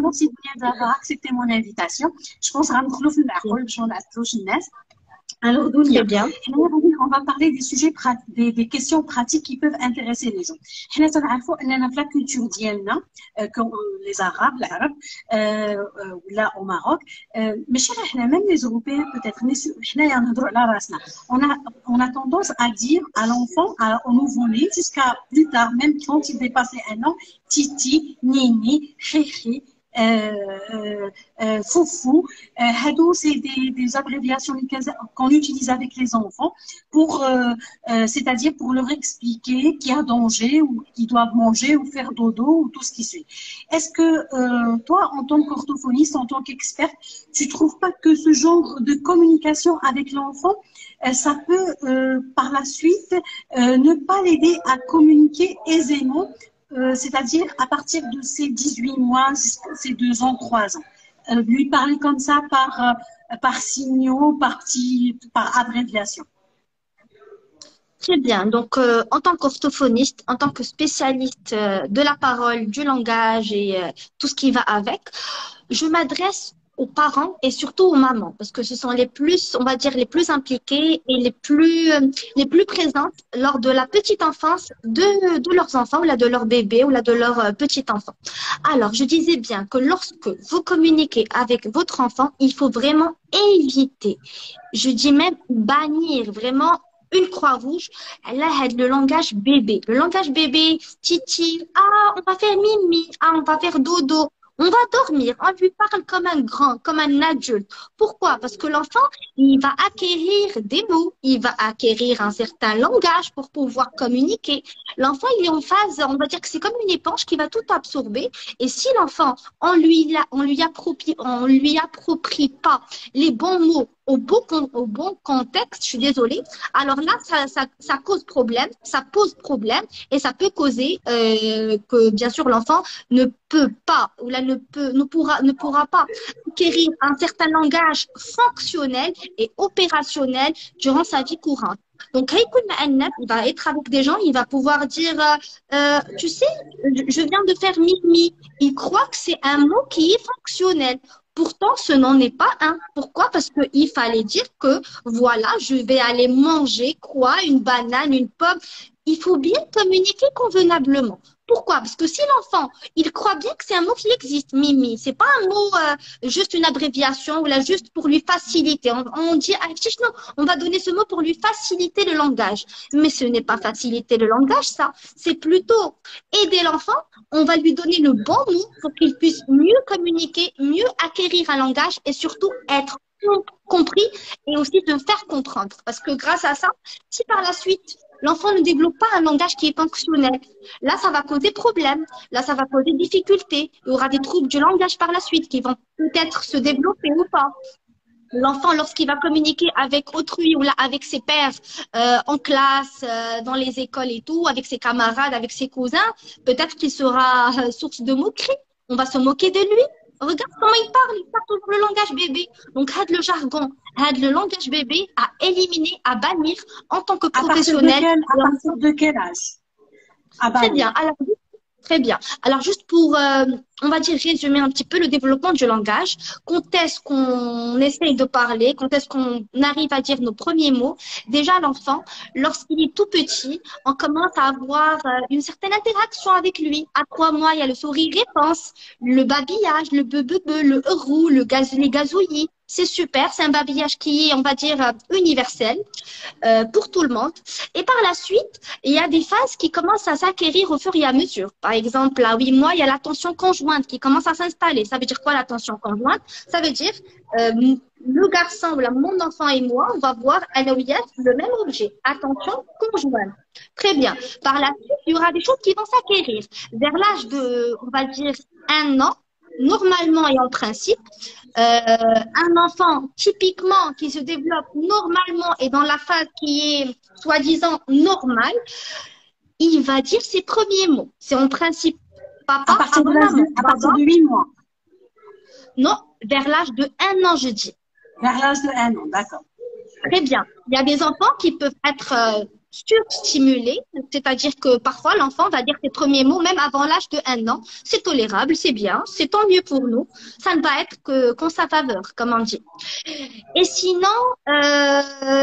merci d'avoir accepté mon invitation. Je pense à nous. Alors, Très Dounia, bien. on va parler des sujets des questions pratiques qui peuvent intéresser les gens. حنا تنعرفوا اننا في la culture ديالنا les arabes العرب ولا au Maroc ماشي غير حنا même les européens peut-être حنايا نهضروا على راسنا. On a tendance à dire à l'enfant au nouveau-né jusqu'à plus tard même quand il dépasse les 1 an titi, nini, chichi foufou, hado, c'est des abréviations qu'on utilise avec les enfants pour, c'est-à-dire pour leur expliquer qu'il y a danger ou qu'ils doivent manger ou faire dodo ou tout ce qui suit. Est-ce que toi, en tant qu'orthophoniste, en tant qu'experte, tu trouves pas que ce genre de communication avec l'enfant, ça peut par la suite ne pas l'aider à communiquer aisément, c'est-à-dire à partir de ses 18 mois jusqu'à ses 2 ans, 3 ans. Lui parler comme ça par signaux, par abréviation. Très bien. Donc, en tant qu'orthophoniste, en tant que spécialiste de la parole, du langage et tout ce qui va avec, je m'adresse aux parents et surtout aux mamans parce que ce sont les plus, on va dire, les plus impliquées et les plus présentes lors de la petite enfance de leurs enfants ou là de leur bébé ou là de leur petit enfant. Alors, je disais bien que lorsque vous communiquez avec votre enfant, il faut vraiment éviter, je dis même bannir vraiment une croix rouge, là, le langage bébé. Le langage bébé, titi, ah, on va faire mimi, ah, on va faire dodo. On va dormir, on lui parle comme un grand, comme un adulte. Pourquoi? Parce que l'enfant, il va acquérir des mots, il va acquérir un certain langage pour pouvoir communiquer. L'enfant, il est en phase, on va dire que c'est comme une éponge qui va tout absorber. Et si l'enfant, on lui approprie pas les bons mots au bon contexte, je suis désolée, alors là, ça cause problème, ça pose problème et ça peut causer que, bien sûr, l'enfant ne peut pas, ou là ne pourra pas acquérir un certain langage fonctionnel et opérationnel durant sa vie courante. Donc, il va être avec des gens, il va pouvoir dire, tu sais, je viens de faire mimi. Il croit que c'est un mot qui est fonctionnel. Pourtant, ce n'en est pas un. Pourquoi? Parce qu'il fallait dire que, voilà, je vais aller manger quoi? Une banane, une pomme. Il faut bien communiquer convenablement. Pourquoi? Parce que si l'enfant, il croit bien que c'est un mot qui existe, mimi, c'est pas un mot, juste une abréviation ou là juste pour lui faciliter. On dit, non, on va donner ce mot pour lui faciliter le langage. Mais ce n'est pas faciliter le langage, ça. C'est plutôt aider l'enfant. On va lui donner le bon mot pour qu'il puisse mieux communiquer, mieux acquérir un langage et surtout être compris et aussi se faire comprendre. Parce que grâce à ça, si par la suite, l'enfant ne développe pas un langage qui est fonctionnel, là, ça va causer problème. Là, ça va causer difficulté. Il y aura des troubles du langage par la suite qui vont peut-être se développer ou pas. L'enfant, lorsqu'il va communiquer avec autrui ou là, avec ses pairs en classe, dans les écoles et tout, avec ses camarades, avec ses cousins, peut-être qu'il sera source de moquerie. On va se moquer de lui. Regarde comment il parle toujours le langage bébé. Donc, le jargon, le langage bébé à éliminer, à bannir en tant que professionnel. À partir de quel âge? Très bien. Alors, très bien. Alors, juste pour, on va dire, résumer un petit peu le développement du langage. Quand est-ce qu'on essaye de parler? Quand est-ce qu'on arrive à dire nos premiers mots? Déjà, l'enfant, lorsqu'il est tout petit, on commence à avoir une certaine interaction avec lui. À 3 mois, il y a le sourire-réponse, le babillage, le beu-beu-beu, le heurou, les gazouillis. C'est super, c'est un babillage qui est, on va dire, universel pour tout le monde. Et par la suite, il y a des phases qui commencent à s'acquérir au fur et à mesure. Par exemple, à 8 mois, il y a l'attention conjointe qui commence à s'installer. Ça veut dire quoi l'attention conjointe? Ça veut dire le garçon ou mon enfant et moi, on va voir le même objet. Attention conjointe. Très bien. Par la suite, il y aura des choses qui vont s'acquérir. Vers l'âge de, on va dire, 1 an, normalement et en principe, un enfant typiquement qui se développe normalement et dans la phase qui est soi-disant normale, il va dire ses premiers mots. C'est en principe papa, à partir de 8 mois. Non, vers l'âge de 1 an, je dis. Vers l'âge de 1 an, d'accord. Très bien. Il y a des enfants qui peuvent être surstimuler, c'est-à-dire que parfois l'enfant va dire ses premiers mots même avant l'âge de 1 an. C'est tolérable, c'est bien, c'est tant mieux pour nous. Ça ne va être qu'en sa faveur, comme on dit. Et sinon,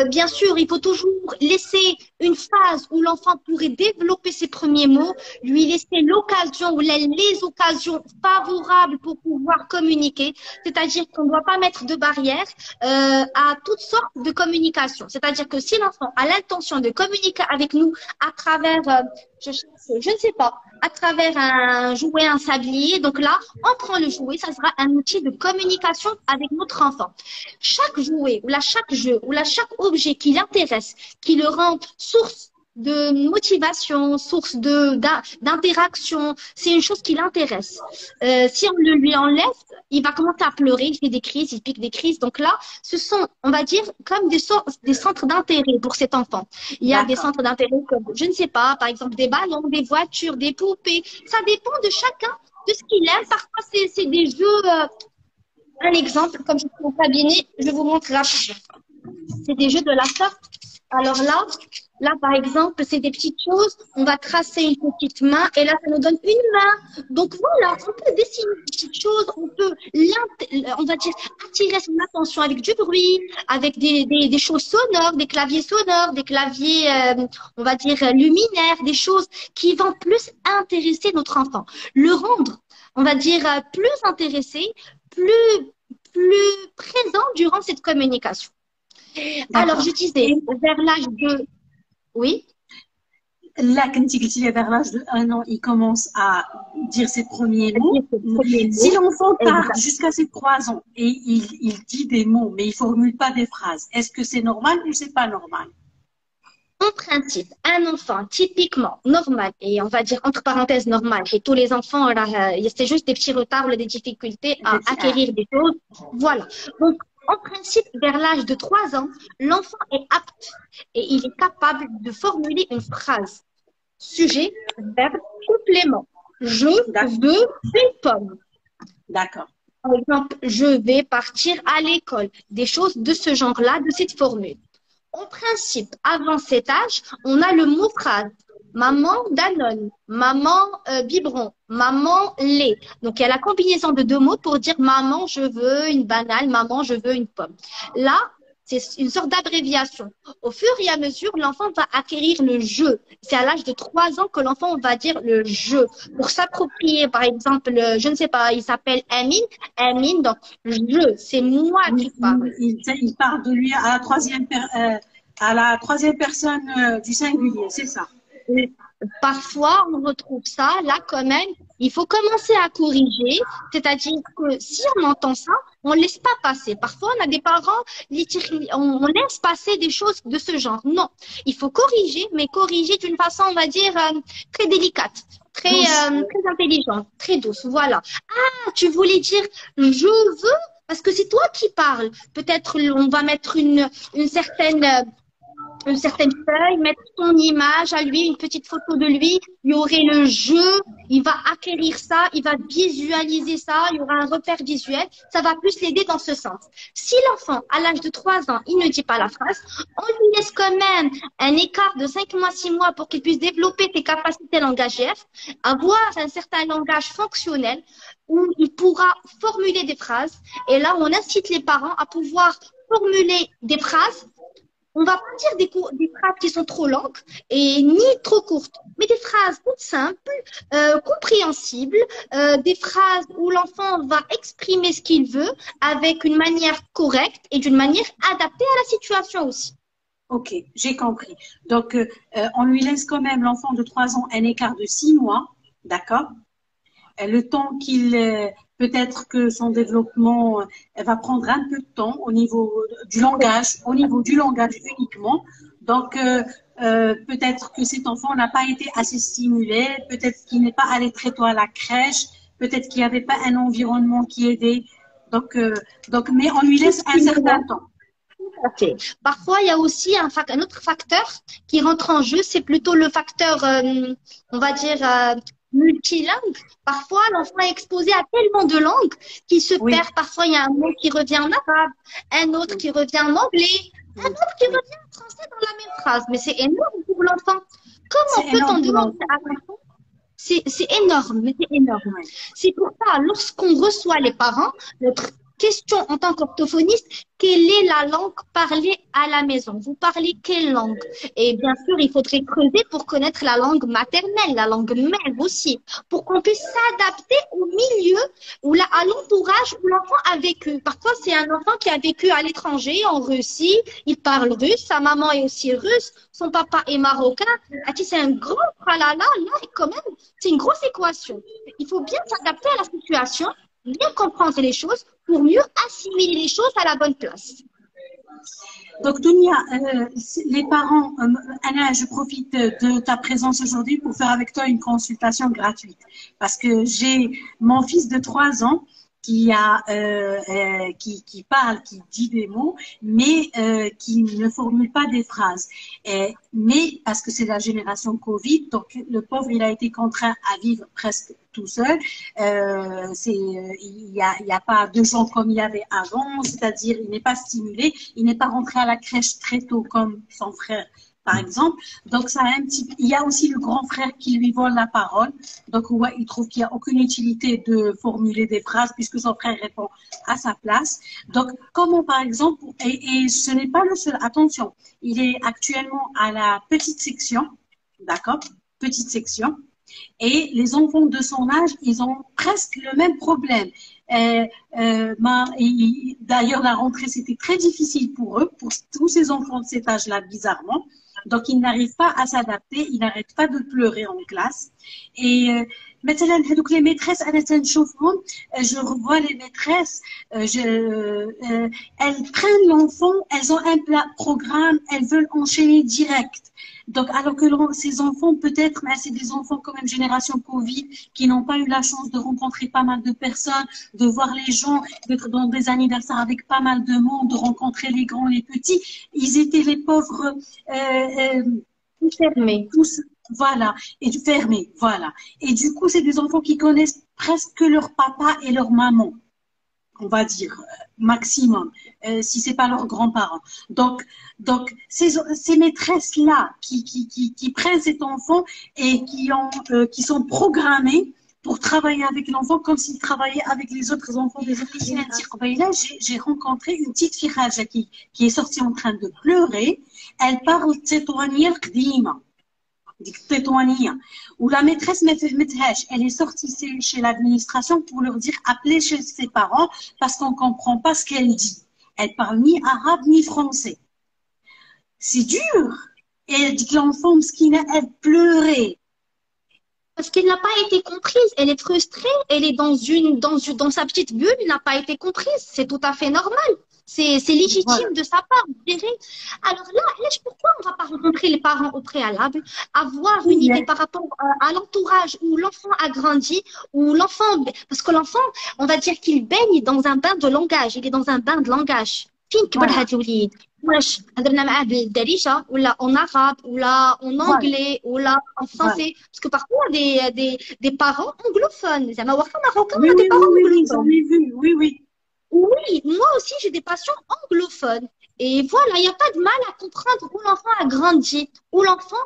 bien sûr, il faut toujours laisser une phase où l'enfant pourrait développer ses premiers mots, lui laisser l'occasion ou les occasions favorables pour pouvoir communiquer. C'est-à-dire qu'on ne doit pas mettre de barrières à toutes sortes de communication. C'est-à-dire que si l'enfant a l'intention de communiquer avec nous à travers, je ne sais pas, à travers un jouet, un sablier, donc là, on prend le jouet, ça sera un outil de communication avec notre enfant. Chaque jouet, ou là, chaque jeu, ou là, chaque objet qui l'intéresse, qui le rend source de motivation, source d'interaction, c'est une chose qui l'intéresse. Si on le lui enlève, il va commencer à pleurer, il fait des crises, il pique des crises. Donc là, ce sont, on va dire, comme des centres d'intérêt pour cet enfant. Il y a des centres d'intérêt comme, je ne sais pas, par exemple, des ballons, des voitures, des poupées. Ça dépend de chacun, de ce qu'il aime. Parfois, c'est des jeux. Un exemple, comme je suis au cabinet, je vous montre rapidement. C'est des jeux de la sorte. Alors là, par exemple, c'est des petites choses. On va tracer une petite main et là, ça nous donne une main. Donc voilà, on peut dessiner une petite chose, on peut, on va dire, attirer son attention avec du bruit, avec des choses sonores, des claviers sonores, des claviers, on va dire, luminaires, des choses qui vont plus intéresser notre enfant. Le rendre, on va dire, plus intéressé, plus présent durant cette communication. Alors, je disais, vers l'âge de... Oui. Là, quand tu dis vers l'âge de 1 an, il commence à dire ses premiers mots. Si l'enfant tarde jusqu'à ses 3 ans et il dit des mots, mais il ne formule pas des phrases, est-ce que c'est normal ou c'est pas normal? En principe, un enfant typiquement normal, et on va dire entre parenthèses normal, et tous les enfants, c'est juste des petits retards ou des difficultés à acquérir des choses. Voilà. Donc, en principe, vers l'âge de 3 ans, l'enfant est apte et il est capable de formuler une phrase. Sujet, verbe, complément. Je veux une pomme. D'accord. Par exemple, je vais partir à l'école. Des choses de ce genre-là, de cette formule. En principe, avant cet âge, on a le mot phrase. Maman Danone, maman biberon, maman lait. Donc, il y a la combinaison de 2 mots pour dire maman, je veux une banane, maman, je veux une pomme. Là, c'est une sorte d'abréviation. Au fur et à mesure, l'enfant va acquérir le je. C'est à l'âge de 3 ans que l'enfant va dire le je. Pour s'approprier, par exemple, je ne sais pas, il s'appelle Amine. Amine, donc je, c'est moi qui parle. Il parle de lui à la troisième personne du singulier, c'est ça. Parfois, on retrouve ça, là quand même, il faut commencer à corriger, c'est-à-dire que si on entend ça, on ne laisse pas passer. Parfois, on a des parents, on laisse passer des choses de ce genre. Non, il faut corriger, mais corriger d'une façon, on va dire, très délicate, très intelligente, très douce, voilà. Ah, tu voulais dire « je veux » parce que c'est toi qui parles. Peut-être on va mettre une certaine feuille, mettre son image à lui, une petite photo de lui, il y aurait le jeu, il va acquérir ça, il va visualiser ça, il y aura un repère visuel, ça va plus l'aider dans ce sens. Si l'enfant, à l'âge de 3 ans, il ne dit pas la phrase, on lui laisse quand même un écart de 5 mois, 6 mois pour qu'il puisse développer ses capacités langagières, avoir un certain langage fonctionnel où il pourra formuler des phrases. Et là, on incite les parents à pouvoir formuler des phrases. On ne va pas dire des phrases qui sont trop longues et ni trop courtes, mais des phrases toutes simples, compréhensibles, des phrases où l'enfant va exprimer ce qu'il veut avec une manière correcte et d'une manière adaptée à la situation aussi. Ok, j'ai compris. Donc, on lui laisse quand même l'enfant de 3 ans un écart de 6 mois, d'accord? Le temps qu'il, peut-être que son développement va prendre un peu de temps au niveau du langage, uniquement. Donc, peut-être que cet enfant n'a pas été assez stimulé, peut-être qu'il n'est pas allé très tôt à la crèche, peut-être qu'il n'y avait pas un environnement qui aidait. Donc, mais on lui laisse un certain temps. Okay. Parfois, il y a aussi un autre facteur qui rentre en jeu, c'est plutôt le facteur, on va dire, multilingue, parfois l'enfant est exposé à tellement de langues qu'il se Oui, perd. Parfois, il y a un mot qui revient en arabe, un autre oui, qui revient en anglais, un oui, autre qui oui. revient en français dans la même phrase. Mais c'est énorme pour l'enfant. C'est Comment énorme peut-on pour demander l'enfant. à l'enfant? C'est énorme, mais c'est énorme. Oui. C'est pour ça, lorsqu'on reçoit les parents, notre question en tant qu'orthophoniste, quelle est la langue parlée à la maison? Vous parlez quelle langue? Et bien sûr, il faudrait creuser pour connaître la langue maternelle, la langue mère aussi, pour qu'on puisse s'adapter au milieu ou à l'entourage où l'enfant a vécu. Parfois, c'est un enfant qui a vécu à l'étranger, en Russie, il parle russe, sa maman est aussi russe, son papa est marocain. Ah, tu sais, c'est un grand tralala, là, quand même, c'est une grosse équation. Il faut bien s'adapter à la situation, bien comprendre les choses pour mieux assimiler les choses à la bonne place. Donc, Dunia, les parents, Anna, je profite de ta présence aujourd'hui pour faire avec toi une consultation gratuite. Parce que j'ai mon fils de 3 ans qui parle, qui dit des mots, mais qui ne formule pas des phrases. Mais parce que c'est la génération Covid, donc le pauvre, il a été contraint à vivre presque tout seul. Il y a pas de gens comme il y avait avant, c'est-à-dire il n'est pas stimulé, il n'est pas rentré à la crèche très tôt comme son frère, par exemple. Donc ça a un petit. Il y a aussi le grand frère qui lui vole la parole. Donc ouais, il trouve qu'il n'y a aucune utilité de formuler des phrases puisque son frère répond à sa place. Donc comment par exemple, et ce n'est pas le seul. Attention, il est actuellement à la petite section, d'accord, petite section. Et les enfants de son âge, ils ont presque le même problème. D'ailleurs, la rentrée, c'était très difficile pour eux, pour tous ces enfants de cet âge-là, bizarrement. Donc, ils n'arrivent pas à s'adapter, ils n'arrêtent pas de pleurer en classe. Et مثلا هذوك les maîtresses أنا تنشوفهم je revois les maîtresses elles prennent l'enfant, elles ont un programme, elles veulent enchaîner direct. Donc, alors que ces enfants, peut-être, mais c'est des enfants quand même génération Covid, qui n'ont pas eu la chance de rencontrer pas mal de personnes, de voir les gens, d'être dans des anniversaires avec pas mal de monde, de rencontrer les grands, les petits. Ils étaient les pauvres, Fermé. tous, voilà, et fermés, voilà. Et du coup, c'est des enfants qui connaissent presque leur papa et leur maman, on va dire, maximum, si c'est pas leurs grands-parents. Donc ces maîtresses-là qui prennent cet enfant et qui sont programmées pour travailler avec l'enfant comme s'ils travaillaient avec les autres enfants des autres générations. Là, j'ai rencontré une petite fille qui est sortie en train de pleurer. Elle parle de tétoignir qdima. ديك التطوانية ولا maîtresse ما فهمتهاش elle est sortie chez l'administration pour leur dire appelez chez ses parents parce qu'on comprend pas ce qu'elle dit. Elle parle ni arabe ni français. C'est dur. Et elle dit que l'enfant mskina, elle pleurait. Parce qu'elle n'a pas été comprise, elle est frustrée, elle est dans sa petite bulle, elle n'a pas été comprise. C'est tout à fait normal. C'est légitime Voilà. de sa part, vous verrez. Alors là, pourquoi on ne va pas rencontrer les parents au préalable, avoir une idée par rapport à l'entourage où l'enfant a grandi, où l'enfant, parce que l'enfant, on va dire qu'il baigne dans un bain de langage, il est dans un bain de langage. فين كبر Voilà. هاد الوليد واش هضرنا معاه بالدارجه ولا en arabe ولا en anglais ولا en français parce que parfois des parents anglophones زعما واخا marocains Oui, on a des oui, parents oui, oui, anglophones. j'en ai vu. Oui, oui. Oui, moi aussi, j'ai des patients anglophones. Et voilà, il n'y a pas de mal à comprendre où l'enfant a grandi, où l'enfant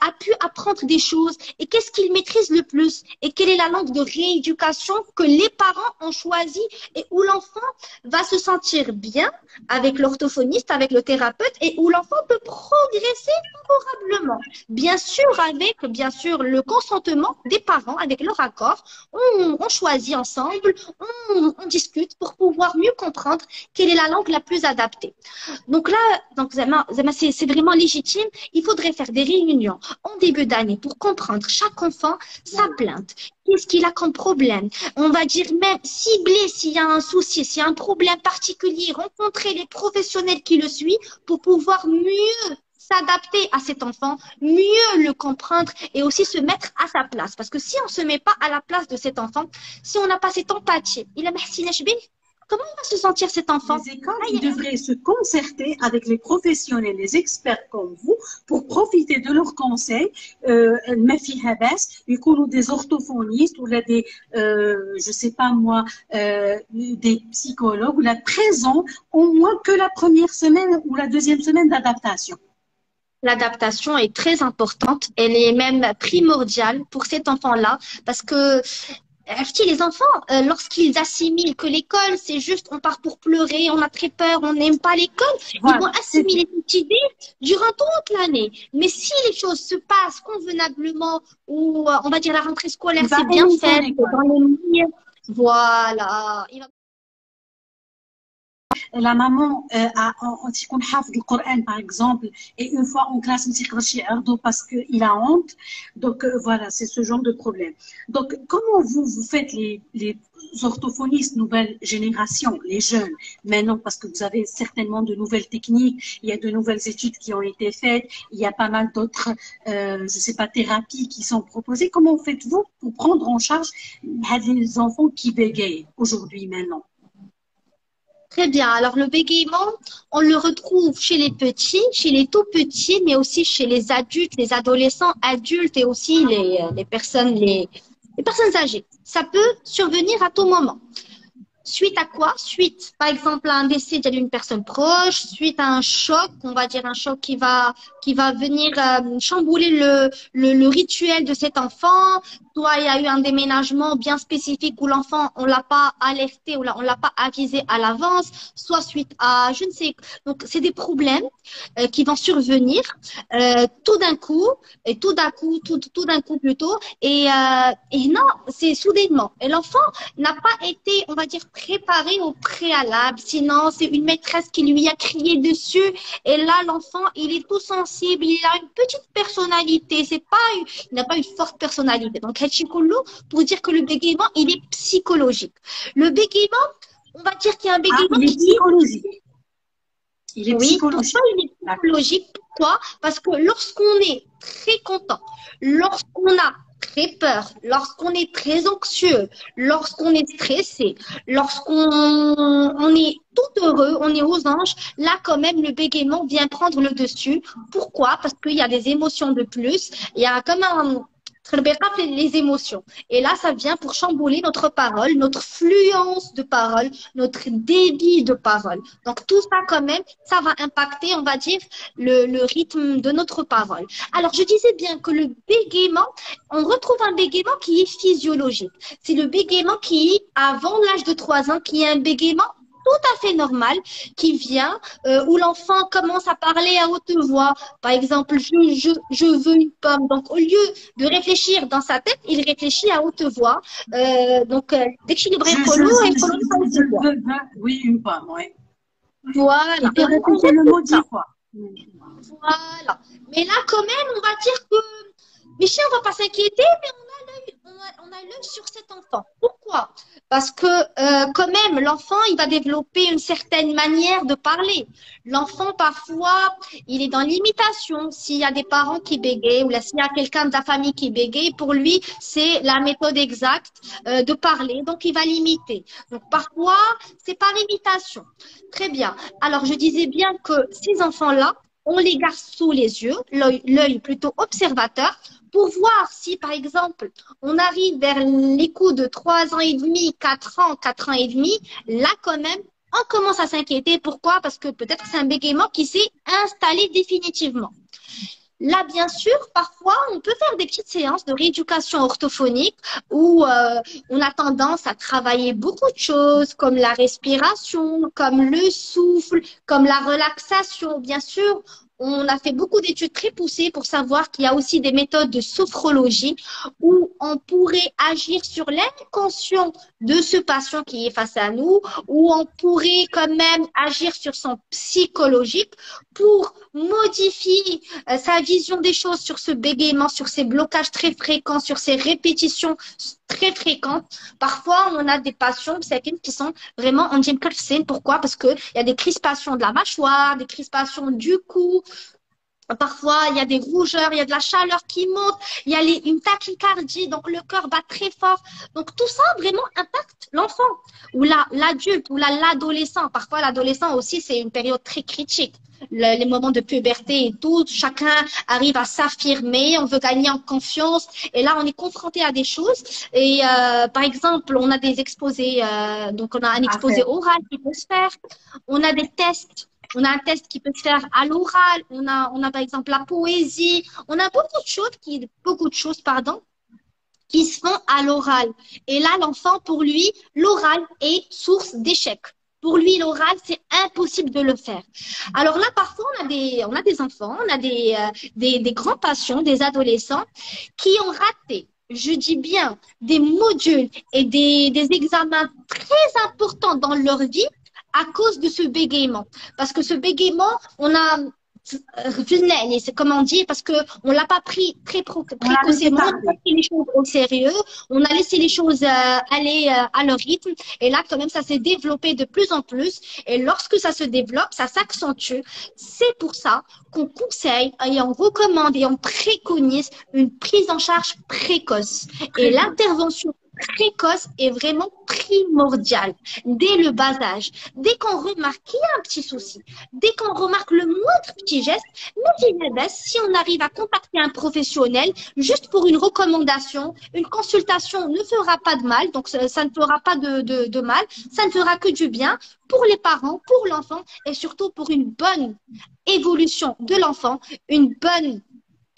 a pu apprendre des choses et qu'est-ce qu'il maîtrise le plus et quelle est la langue de rééducation que les parents ont choisi et où l'enfant va se sentir bien avec l'orthophoniste, avec le thérapeute et où l'enfant peut progresser favorablement. Bien sûr, le consentement des parents, avec leur accord, on choisit ensemble, on discute pour pouvoir mieux comprendre quelle est la langue la plus adaptée. Donc là, c'est vraiment légitime. Il faudrait faire des réunions en début d'année pour comprendre chaque enfant sa plainte. Qu'est-ce qu'il a comme problème? On va dire même cibler s'il y a un souci, s'il y a un problème particulier, rencontrer les professionnels qui le suivent pour pouvoir mieux s'adapter à cet enfant, mieux le comprendre et aussi se mettre à sa place. Parce que si on ne se met pas à la place de cet enfant, si on n'a pas cette empathie, il a comment il va se sentir cet enfant? Les écoles, ils devraient se concerter avec les professionnels, les experts comme vous, pour profiter de leurs conseils. ما فيها باس يكونوا des orthophonistes ou des, je sais pas moi, des psychologues ou là présents au moins que la première semaine ou la deuxième semaine d'adaptation. L'adaptation est très importante, elle est même primordiale pour cet enfant-là parce que les enfants, lorsqu'ils assimilent que l'école, c'est juste on part pour pleurer, on a très peur, on n'aime pas l'école, Voilà, ils vont assimiler cette idée durant toute l'année. Mais si les choses se passent convenablement ou on va dire la rentrée scolaire c'est bien faite, dans les milieux, voilà. La maman تكون حافظ القرآن par exemple et une fois en classe ما تيقدرش يعرضه parce qu'il a honte. Donc voilà, c'est ce genre de problème. Donc comment vous faites les orthophonistes nouvelle génération, les jeunes maintenant, parce que vous avez certainement de nouvelles techniques, il y a de nouvelles études qui ont été faites, il y a pas mal d'autres je sais pas thérapies qui sont proposées. Comment faites-vous pour prendre en charge les enfants qui bégayent aujourd'hui maintenant? Très bien. Alors, le bégaiement, on le retrouve chez les petits, chez les tout petits, mais aussi chez les adultes, les adolescents, adultes et aussi les personnes âgées. Ça peut survenir à tout moment. Suite à quoi? Suite, par exemple, à un décès d'une personne proche, suite à un choc, on va dire un choc qui va venir chambouler le rituel de cet enfant. Soit il y a eu un déménagement bien spécifique où l'enfant, on l'a pas alerté ou on l'a pas avisé à l'avance, soit suite à, je ne sais. Donc, c'est des problèmes qui vont survenir tout d'un coup, tout d'un coup plutôt. Et non, c'est soudainement. Et l'enfant n'a pas été, on va dire, préparé au préalable. Sinon, c'est une maîtresse qui lui a crié dessus. Et là, l'enfant, il est tout sensible. Il a une petite personnalité. Il n'a pas une forte personnalité. Donc, pour dire que le bégaiement, il est psychologique. Le bégaiement, on va dire qu'il y a un bégaiement il est psychologique. Il est psychologique. Pourquoi il est psychologique? Pourquoi? Parce que lorsqu'on est très content, lorsqu'on a très peur, lorsqu'on est très anxieux, lorsqu'on est stressé, lorsqu'on est tout heureux, on est aux anges, là quand même le bégaiement vient prendre le dessus. Pourquoi? Parce qu'il y a des émotions de plus, il y a comme les émotions. Et là, ça vient pour chambouler notre parole, notre fluence de parole, notre débit de parole. Donc, tout ça, quand même, ça va impacter, on va dire, le rythme de notre parole. Alors, je disais bien que le bégaiement, on retrouve un bégaiement qui est physiologique. C'est le bégaiement qui est avant l'âge de 3 ans, qui est un bégaiement tout à fait normal qui vient où l'enfant commence à parler à haute voix. Par exemple, je veux une pomme. Donc, au lieu de réfléchir dans sa tête, il réfléchit à haute voix. Donc, dès que je oui, une pomme, oui. Voilà. Il peut répéter le mot 10 fois. Voilà. Mais là, quand même, on va dire que Michel, on ne va pas s'inquiéter, mais on a l'œil sur cet enfant. Pourquoi? Parce que quand même, l'enfant, il va développer une certaine manière de parler. L'enfant, parfois, il est dans l'imitation. S'il y a des parents qui bégayent ou s'il y a quelqu'un de la famille qui bégaye, pour lui, c'est la méthode exacte de parler. Donc, il va l'imiter. Donc, parfois, c'est par imitation. Très bien. Alors, je disais bien que ces enfants-là, on les garde sous les yeux, l'œil plutôt observateur, pour voir si, par exemple, on arrive vers les coups de 3 ans et demi, 4 ans et demi, là, quand même, on commence à s'inquiéter. Pourquoi? Parce que peut-être c'est un bégaiement qui s'est installé définitivement. Là, bien sûr, parfois, on peut faire des petites séances de rééducation orthophonique où on a tendance à travailler beaucoup de choses comme la respiration, comme le souffle, comme la relaxation. Bien sûr, on a fait beaucoup d'études très poussées pour savoir qu'il y a aussi des méthodes de sophrologie où on pourrait agir sur l'inconscient de ce patient qui est face à nous, où on pourrait quand même agir sur son psychologique pour modifier sa vision des choses sur ce bégaiement, sur ces blocages très fréquents, sur ces répétitions très fréquentes. Parfois, on a des patients qui sont vraiment en gym. Pourquoi? Parce qu'il y a des crispations de la mâchoire, des crispations du cou. Parfois, il y a des rougeurs, il y a de la chaleur qui monte, il y a une tachycardie, donc le cœur bat très fort. Donc tout ça vraiment impacte l'enfant ou l'adulte ou l'adolescent. Parfois, l'adolescent aussi, c'est une période très critique. Les moments de puberté et tout, chacun arrive à s'affirmer, on veut gagner en confiance. Et là, on est confronté à des choses. Et par exemple, on a des exposés, donc on a un exposé oral qui peut se faire. On a des tests. On a un test qui peut se faire à l'oral. On a par exemple la poésie. On a beaucoup de choses, pardon, qui se font à l'oral. Et là, l'enfant, pour lui, l'oral est source d'échec. Pour lui, l'oral, c'est impossible de le faire. Alors là, parfois, on a des enfants, on a des grands patients, des adolescents qui ont raté, je dis bien, des modules et des examens très importants dans leur vie à cause de ce bégaiement. Parce que ce bégaiement, on a c'est comme on dit, parce qu'on ne l'a pas pris très précocement, on a pris les choses au sérieux, on a laissé les choses aller à leur rythme, et là, quand même, ça s'est développé de plus en plus, et lorsque ça se développe, ça s'accentue. C'est pour ça qu'on conseille, et on recommande, et on préconise une prise en charge précoce. Et l'intervention précoce est vraiment primordiale dès le bas âge. Dès qu'on remarque qu'il y a un petit souci, dès qu'on remarque le moindre petit geste, si on arrive à contacter un professionnel juste pour une recommandation, une consultation ne fera pas de mal, donc ça ne fera pas de mal, ça ne fera que du bien pour les parents, pour l'enfant et surtout pour une bonne évolution de l'enfant,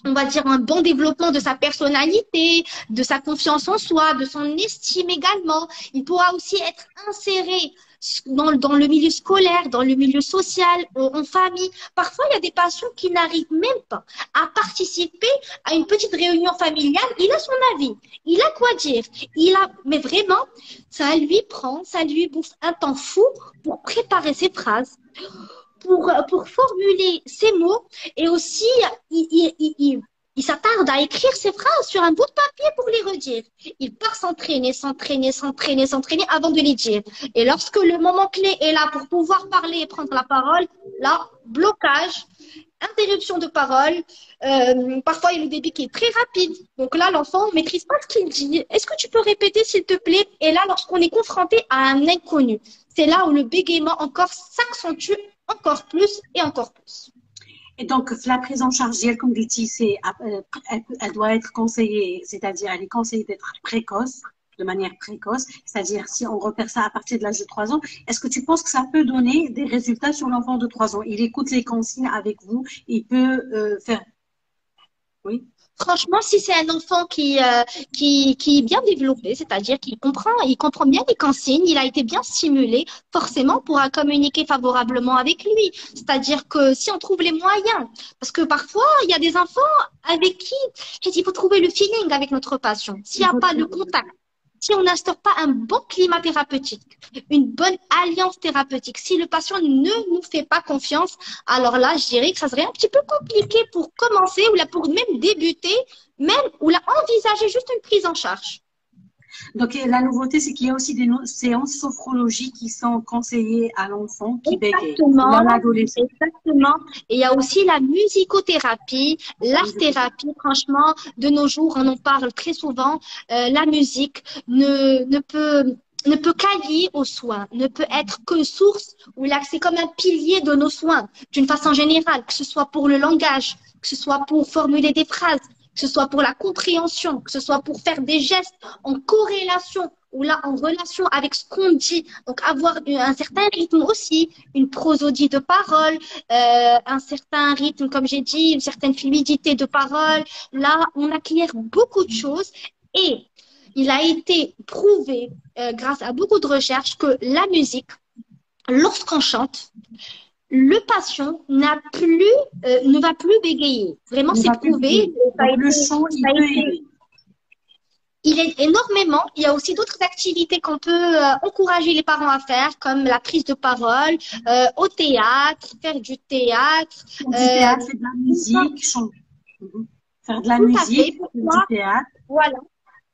on va dire un bon développement de sa personnalité, de sa confiance en soi, de son estime également. Il pourra aussi être inséré dans le milieu scolaire, dans le milieu social, en famille. Parfois, il y a des patients qui n'arrivent même pas à participer à une petite réunion familiale. Il a son avis, il a quoi dire, mais vraiment, ça lui bouffe un temps fou pour préparer ses phrases. Pour formuler ces mots et aussi il s'attarde à écrire ses phrases sur un bout de papier pour les redire. Il part s'entraîner avant de les dire. Et lorsque le moment clé est là pour pouvoir parler et prendre la parole, là, blocage, interruption de parole. Parfois, il y a le débit qui est très rapide. Donc là, l'enfant ne maîtrise pas ce qu'il dit. Est-ce que tu peux répéter, s'il te plaît? Et là, lorsqu'on est confronté à un inconnu, c'est là où le bégaiement encore s'accentue encore plus et encore plus. Et donc, la prise en charge, comme dit, elle doit être conseillée, c'est-à-dire elle est conseillée d'être précoce, de manière précoce, c'est-à-dire si on repère ça à partir de l'âge de 3 ans, est-ce que tu penses que ça peut donner des résultats sur l'enfant de 3 ans? Il écoute les consignes avec vous, il peut faire... Oui. Franchement, si c'est un enfant qui est bien développé, c'est-à-dire qu'il comprend bien les consignes, il a été bien stimulé, forcément, on pourra communiquer favorablement avec lui. C'est-à-dire que si on trouve les moyens, parce que parfois, il y a des enfants avec qui, il faut trouver le feeling avec notre patient. S'il n'y a pas le contact, si on n'instaure pas un bon climat thérapeutique, une bonne alliance thérapeutique, si le patient ne nous fait pas confiance, alors là, je dirais que ça serait un petit peu compliqué pour commencer ou là pour même débuter, ou là envisager juste une prise en charge. Donc, la nouveauté, c'est qu'il y a aussi des séances sophrologie qui sont conseillées à l'enfant qui bégaye, à l'adolescent. Exactement. Et il y a aussi la musicothérapie, l'art-thérapie. Franchement, de nos jours, on en parle très souvent. La musique ne peut qu'allier aux soins, ne peut être que source ou là, c'est comme un pilier de nos soins, d'une façon générale, que ce soit pour le langage, que ce soit pour formuler des phrases, que ce soit pour la compréhension, que ce soit pour faire des gestes en corrélation ou là en relation avec ce qu'on dit. Donc avoir un certain rythme aussi, une prosodie de parole, un certain rythme, comme j'ai dit, une certaine fluidité de parole. Là, on acquiert beaucoup de choses et il a été prouvé grâce à beaucoup de recherches que la musique, lorsqu'on chante, le patient ne va plus bégayer. Vraiment, c'est prouvé. Le chant, il aide énormément. Il y a aussi d'autres activités qu'on peut encourager les parents à faire, comme la prise de parole, au théâtre, faire du théâtre. Faire de la musique, chanter. Faire de la musique, du théâtre. Voilà.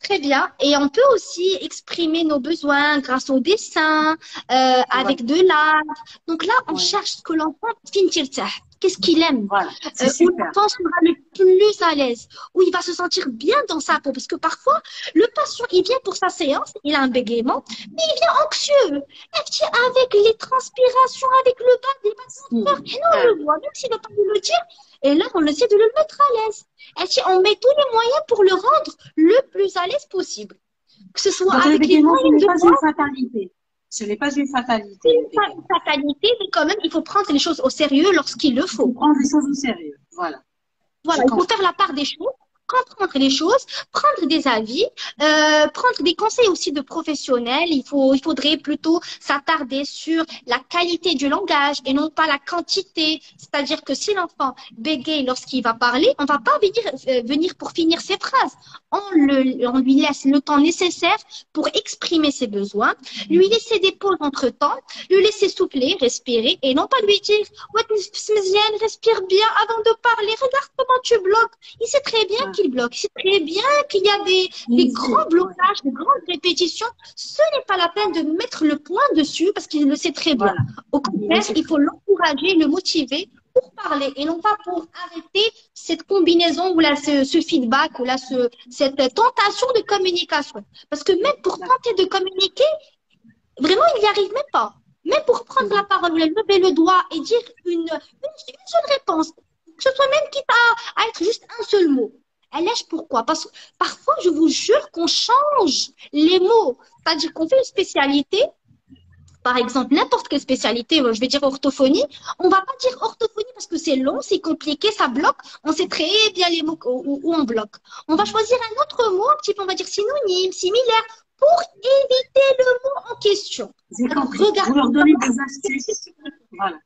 Très bien. Et on peut aussi exprimer nos besoins grâce au dessin, avec de l'art. Donc là, on cherche ce que l'enfant finit. qu'est-ce qu'il aime, Voilà, c'est où super. l'enfant sera le plus à l'aise, où il va se sentir bien dans sa peau. Parce que parfois, le patient, il vient pour sa séance, il a un bégaiement, mais il vient anxieux. Et puis avec les transpirations, avec le bas, les battements de cœur, et là, on le voit, même s'il n'a pas voulu le dire, et là, on essaie de le mettre à l'aise. Et puis, on met tous les moyens pour le rendre le plus à l'aise possible. Que ce soit Donc, le avec les bégaiement, ce moyens n'est de pas bord, une fatalité. Ce n'est pas une fatalité, le c'est une bégaiement. fatalité, mais quand même, il faut prendre les choses au sérieux lorsqu'il le Il faut faut. prendre les choses au sérieux. Voilà, je Voilà, il faut comprends. faire la part des choses, comprendre les choses, prendre des avis, prendre des conseils aussi de professionnels. Il faudrait plutôt s'attarder sur la qualité du langage et non pas la quantité. C'est-à-dire que si l'enfant bégaye lorsqu'il va parler, on va pas venir pour finir ses phrases. On lui laisse le temps nécessaire pour exprimer ses besoins, lui laisser des pauses entre temps, lui laisser souffler, respirer et non pas lui dire ouais, respire bien avant de parler. Regarde comment tu bloques. Il sait très bien Ouais. qu'il bloque. Il sait très bien qu'il y a des grands blocages, des grandes répétitions. Ce n'est pas la peine de mettre le point dessus parce qu'il le sait très bien. Voilà. Au contraire, il faut l'encourager, le motiver pour parler et non pas pour arrêter cette combinaison ou là ce feedback ou là cette tentation de communication. Parce que même pour tenter de communiquer, vraiment, il n'y arrive même pas. Même pour prendre la parole, lever le doigt et dire une seule réponse, que ce soit même quitte à être juste un seul mot. Elle lâche pourquoi? Parce que parfois, je vous jure qu'on change les mots. C'est-à-dire qu'on fait une spécialité, par exemple, n'importe quelle spécialité, je vais dire orthophonie, on va pas dire orthophonie parce que c'est long, c'est compliqué, ça bloque. On sait très bien les mots où on bloque. On va choisir un autre mot, un petit peu, on va dire synonyme, similaire, pour éviter le mot en question. J'ai Alors, compris. Vous regardez leur donnez des astuces. Voilà.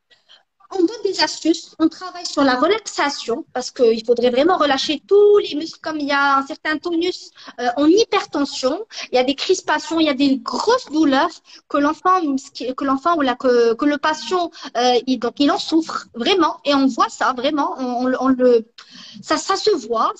on donne des astuces, on travaille sur la relaxation parce qu'il faudrait vraiment relâcher tous les muscles comme il y a un certain tonus en hypertension, il y a des crispations, il y a des grosses douleurs que le patient donc il en souffre vraiment et on voit ça vraiment, ça se voit,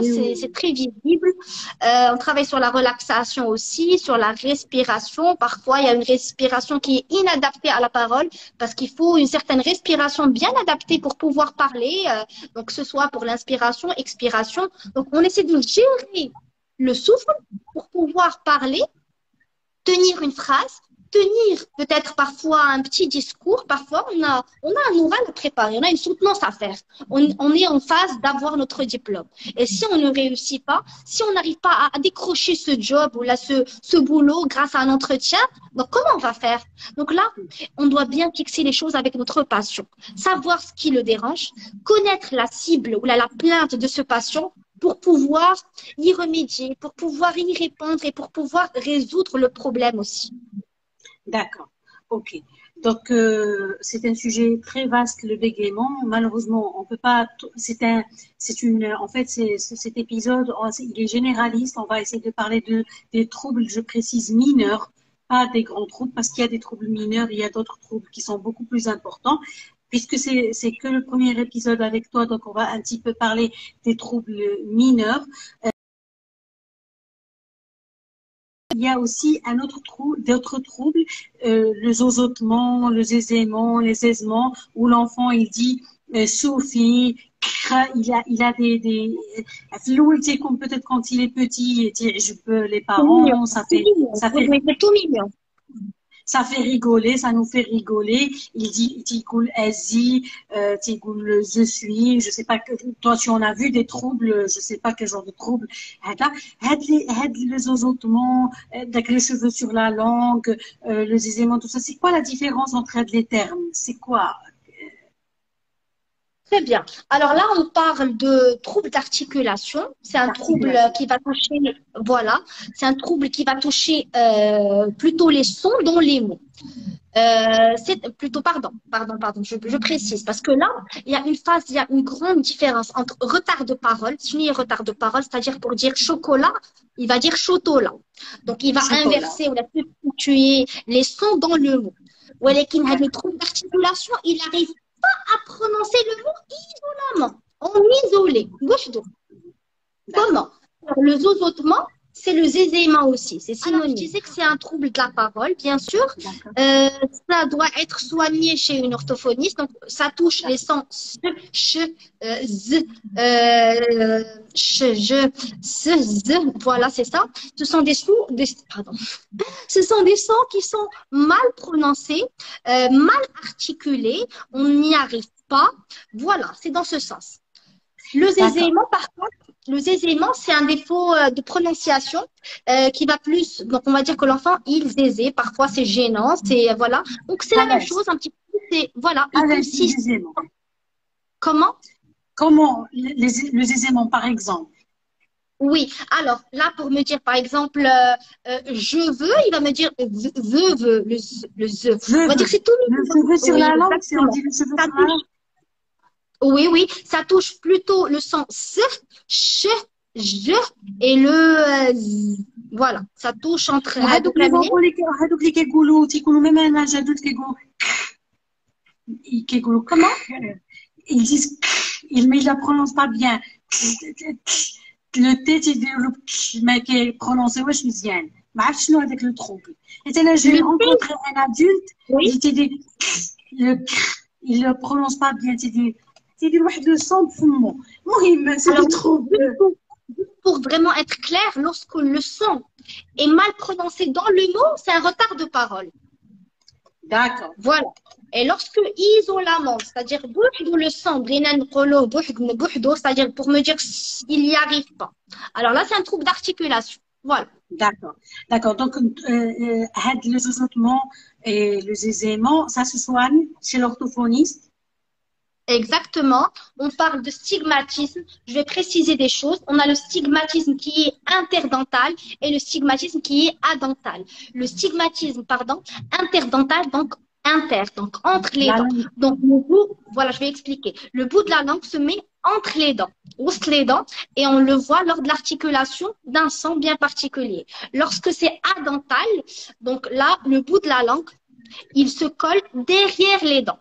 c'est très visible. On travaille sur la relaxation aussi, sur la respiration. Parfois, il y a une respiration qui est inadaptée à la parole parce qu'il faut une certaine respiration bien adaptée pour pouvoir parler. Donc, que ce soit pour l'inspiration, expiration. Donc, on essaie de gérer le souffle pour pouvoir parler, tenir une phrase, tenir peut-être parfois un petit discours. Parfois, on a un oral à préparer, on a une soutenance à faire. On est en phase d'avoir notre diplôme. Et si on ne réussit pas, si on n'arrive pas à décrocher ce job ou là, ce boulot grâce à un entretien, donc comment on va faire? Donc là, on doit bien fixer les choses avec notre patient, savoir ce qui le dérange, connaître la cible ou la plainte de ce patient pour pouvoir y remédier, pour pouvoir y répondre et pour pouvoir résoudre le problème aussi. D'accord. OK. Donc, c'est un sujet très vaste, le bégaiement. Malheureusement, on peut pas. En fait, cet épisode, il est généraliste. On va essayer de parler des troubles, je précise, mineurs, pas des grands troubles, parce qu'il y a des troubles mineurs, il y a d'autres troubles qui sont beaucoup plus importants. Puisque c'est que le premier épisode avec toi, donc on va un petit peu parler des troubles mineurs. Il y a aussi d'autres troubles, le zozotement, le zézément, les aisements, où l'enfant il dit soufi, il a des comme peut-être quand il est petit, je peux les C'est mignon, parents, c'est mignon, oui, c'est tout mignon. Ça fait rigoler, ça nous fait rigoler. Il dit, Tigoul Asie, Tigoul je suis, je sais pas que, toi tu en as vu des troubles, je sais pas quel genre de troubles. Les zozotements, les cheveux sur la langue, le zisément, tout ça. C'est quoi la différence entre les termes? C'est quoi? Très bien. Alors là, on parle de trouble d'articulation. C'est un trouble qui va toucher, voilà, c'est un trouble qui va toucher plutôt les sons dont les mots. C'est plutôt, pardon, je précise, parce que là, il y a une grande différence entre retard de parole, signer retard de parole, c'est-à-dire pour dire chocolat, il va dire chotola. Donc, il va inverser ou substituer les sons dans le mot. Ou le trouble d'articulation, il arrive à prononcer le mot isolément, en isolé. Comment? Le zozotement, c'est le zézéiement aussi, c'est synonyme. Alors, je synonyme. disais que c'est un trouble de la parole, bien sûr. D'accord. Ça doit être soigné chez une orthophoniste. Donc, ça touche les sons s, ch, z, je, z. Voilà, c'est ça. Ce sont pardon. Ce sont des sons qui sont mal prononcés, mal articulés. On n'y arrive pas. Voilà, c'est dans ce sens. Le D'accord. zézéiement, par contre, le zézéiement, c'est un défaut de prononciation qui va plus. Donc, on va dire que l'enfant, il zézé. Parfois, c'est gênant. C'est voilà. Donc, c'est la même Malaise. chose, un petit peu. C'est voilà. Il Malaise du consiste. zézément. Comment? Comment le zézément, par exemple? Oui. Alors, là, pour me dire, par exemple, je veux, il va me dire veux, le ze. On va dire que c'est tout Le mignon. cheveu sur Oui, la langue, si on exactement. dit le cheveu Ça sur la langue. touche. Oui, ça touche plutôt le son s, ch, je et le z. Voilà, ça touche entre وهذوك اللي كيقولوا تيكونوا ميم انا جادوت كيقولوا Comment? ils disent ils mais ils la prononcent pas bien le T تيديروا ما كيبرونونسيوش مزيان ما عرفتش شنو هذاك لو تروبل حيت انا جي rencontré un adulte Oui. il تيدير le il le prononce pas bien تيدير واحد لو son بفمو المهم سي Alors, trop pour vraiment être clair, lorsque le son est mal prononcé dans le mot, c'est un retard de parole. d'accord. Voilà. Et lorsque isolément, c'est-à-dire bouhdou le son, c'est-à-dire pour me dire il n'y arrive pas. Alors là, c'est un trouble d'articulation. Voilà. D'accord. Donc, le zozotement et le zézément, ça se soigne chez l'orthophoniste. Exactement. On parle de stigmatisme. Je vais préciser des choses. On a le stigmatisme qui est interdental et le stigmatisme qui est adental. Le stigmatisme, pardon, interdental, donc entre les dents. Donc, le bout, voilà, je vais expliquer. Le bout de la langue se met entre les dents, et on le voit lors de l'articulation d'un son bien particulier. Lorsque c'est adental, donc là, le bout de la langue, il se colle derrière les dents.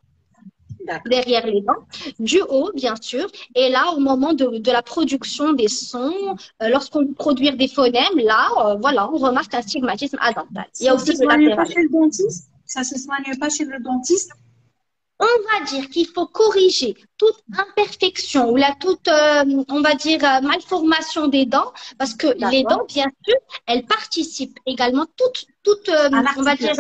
Derrière les dents, du haut, bien sûr. Et là, au moment de la production des sons, lorsqu'on veut produire des phonèmes, là, voilà, on remarque un stigmatisme adental. Il y a aussi Ça se soigne pas chez le dentiste. Ça se soigne pas chez le dentiste. On va dire qu'il faut corriger toute imperfection ou toute, on va dire, malformation des dents, parce que les dents, bien sûr, elles participent également toutes on va dire,